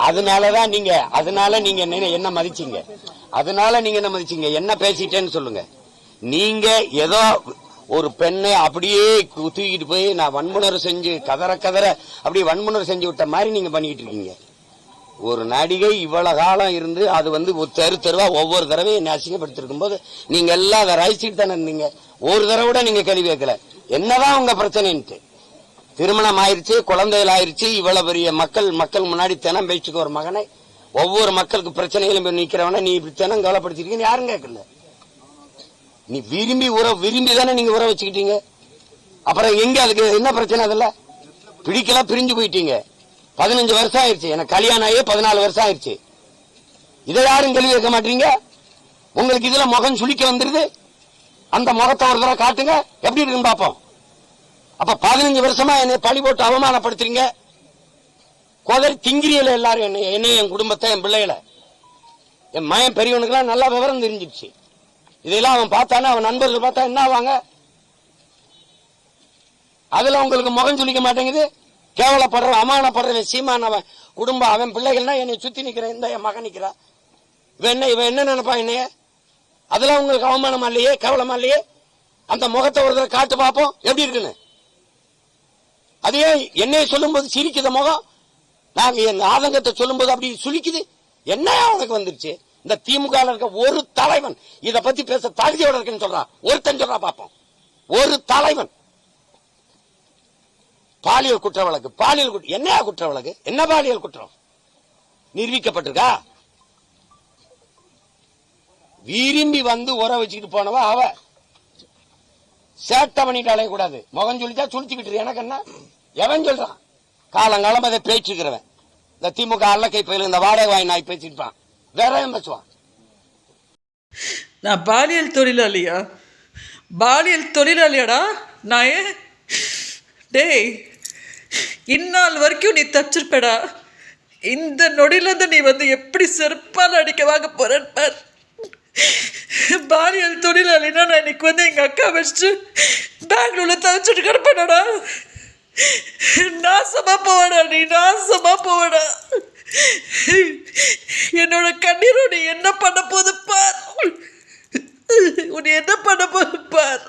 அதனாலதான் நீங்க என்ன மதிச்சீங்க? அதனால நீங்க என்ன மதிச்சீங்க? என்ன பேசிட்டேன்னு சொல்லுங்க. நீங்க ஏதோ ஒரு பெண்ணை அப்படியே தூக்கிட்டு போய் நான் வன்முணர்வு செஞ்சு கதற அப்படியே வன்முணர்வு செஞ்சு விட்ட மாதிரி நீங்க பண்ணிக்கிட்டு இருக்கீங்க. ஒரு நடிகை இவ்வளவு காலம் இருந்து அது தெருவா ஒவ்வொரு தடவையும் என்ன அசிங்கப்படுத்திருக்கும் போது நீங்க எல்லாம் அதை ரசிச்சுட்டு தானே இருந்தீங்க. ஒரு தடவை கூட நீங்க கேள்வி கேட்கல. என்னதான் உங்க பிரச்சனைன்ட்டு. திருமணம் ஆயிருச்சு, குழந்தைகள் ஆயிருச்சு, இவ்வளவு பெரிய மக்கள் முன்னாடி தினம் பேச்சுக்கு ஒரு மகனை ஒவ்வொரு மக்களுக்கு பிரச்சனைகளும் நிக்கிறவன நீ இப்படி தினம் கவலைப்படுத்திருக்கீங்க யாரும் கேட்கல. நீ விரும்பி தானே நீங்க உற வச்சுக்கிட்டீங்க. அப்புறம் எங்க அதுக்கு என்ன பிரச்சனை? அதுல பிடிக்கல, பிரிஞ்சு போயிட்டீங்க. 15 வருஷம் ஆயிடுச்சு. எனக்கு கல்யாணம் ஆகி 14 வருஷம் ஆயிடுச்சு. இதை யாரும் கேள்வி கேட்க மாட்டீங்க. உங்களுக்கு இதுல முகம் சுளிக்க வந்துருது. அந்த முகத்தை ஒரு தடவை காட்டுங்க, எப்படி இருக்குன்னு பாப்போம். அப்ப 15 வருஷமா என்னை பழி போட்டு அவமானப்படுத்துறீங்க. கோதரி திங்கிரியல எல்லாரும் என்னை என் குடும்பத்தை, என் பிள்ளைகளை, என் மயன் பெரியவனுக்கெல்லாம் நல்லா விவரம் தெரிஞ்சிருச்சு. இதெல்லாம் அவன் பார்த்தானே, அவன் நண்பர்கள் பார்த்தா என்ன ஆவாங்க? அதுல உங்களுக்கு முகம் சுளிக்க மாட்டேங்குது. கேவலப்படுற, அவமானப்படுற சீமான் அவன் குடும்பம், அவன் பிள்ளைகள்னா என்னை சுத்தி நிக்கிறேன். இந்த என் மகன் நிக்கிறா, இவன் என்ன நினைப்பான் என்னைய? அதெல்லாம் உங்களுக்கு அவமானமா இல்லையே, கேவலமா இல்லையே? அந்த முகத்தை ஒரு தடவை காட்டு பார்ப்போம் எப்படி இருக்குன்னு. அதே என்னைய சொல்லும் போது சிரிக்குத முகம், நாங்க என் ஆதங்கத்தை சொல்லும் போது அப்படி சுளிக்குது. என்ன உனக்கு வந்துருச்சு? இந்த திமுக இருக்க ஒரு தலைவன் இத பத்தி பேச தகுதியோட இருக்குன்னு சொல்றான். ஒருத்தன் சொல்றா பாப்போம். ஒரு தலைவன். பாலியல் குற்ற வழக்கு, என்ன குற்ற வழக்கு? என்ன பாலியல் குற்றம் நிரூபிக்கப்பட்டிருக்கா? விரும்பி வந்து உற வச்சுக்கிட்டு போனவ அவ. சேட்டை பண்ணிட்டு அலையக்கூடாது. முகம் சொல்லிச்சா சுழிச்சுக்கிட்டு எனக்கு என்ன? எவன் சொல்றான்? காலங்காலம் அதை பேச்சுக்கிறவன். இந்த திமுக அல்லக்கை பயில இந்த வாடகை வாய் நாய் பேசிருப்பான். வேற ஏன் பேசுவான்? நான் பாலியல் தொழிலாளியாடா நான். டேய், இந்நாள் வரைக்கும் நீ தச்சிருப்படா. இந்த நொடியிலிருந்து நீ எப்படி செருப்பால் அடிக்க வாங்க போறேன்னு பார். பாலியல் தொழிலாளினா நான் இன்னைக்கு எங்க அக்கா வச்சுட்டு பெங்களூர்ல தவிச்சுட்டு கிடப்பேனடா. நாசமா போவடா, நீ நாசமா போவடா. என்னோட கண்ணீரோட என்ன பண்ண போது பார். உன்னை என்ன பண்ண போது பார்.